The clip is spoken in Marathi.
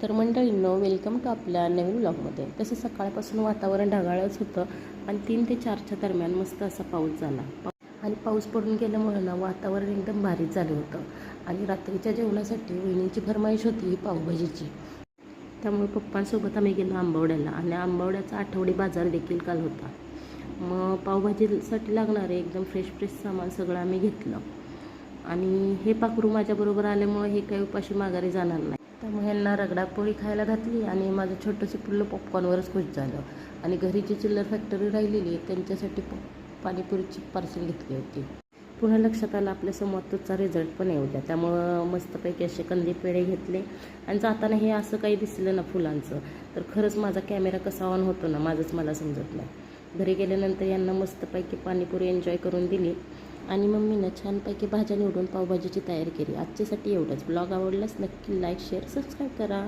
तर मंडळींनो, वेलकम टू आपल्या नवीन व्लॉगमध्ये. तसं सकाळपासून वातावरण ढगाळच होतं आणि 3 ते 4च्या दरम्यान मस्त असा पाऊस झाला. आणि पाऊस पडून गेल्यामुळं ना वातावरण एकदम भारीच झालं होतं. आणि रात्रीच्या जेवणासाठी वहिनीची फरमाईश होती ही पावभाजीची. त्यामुळे पप्पांसोबत आम्ही गेलो आंबवड्याला आणि आंबवड्याचा आठवडी बाजार देखील काल होता. मग पावभाजीसाठी लागणारे एकदम फ्रेश सामान सगळं आम्ही घेतलं. आणि हे पाखरू माझ्याबरोबर आल्यामुळे हे काही उपाशी माघारी जाणार नाही. त्यामुळे ह्यांना रगडा पोळी खायला घातली आणि माझं छोटंसं पिल्लू पॉपकॉर्नवरच खुश झालं. आणि घरी जी चिल्लर फॅक्टरी राहिलेली त्यांच्यासाठी पाणीपुरीची पार्सल घेतली होती. पुन्हा लक्षात आलं आपल्या समोरचा रिझल्ट पण येऊ द्या. त्यामुळं मस्तपैकी असे कंदी पेढे घेतले. आणि जाताना हे असं काही दिसलं ना फुलांचं, तर खरंच माझा कॅमेरा कसा ऑन होतो ना माझंच मला समजत नाही. घरी गेल्यानंतर यांना मस्तपैकी पाणीपुरी एन्जॉय करून दिली. आणि मम्मीनं छानपैकी भाज्या निवडून पावभाजीची तयारी केली. आजच्यासाठी एवढंच. ब्लॉग आवडल्यास नक्की लाईक, शेअर, सबस्क्राईब करा.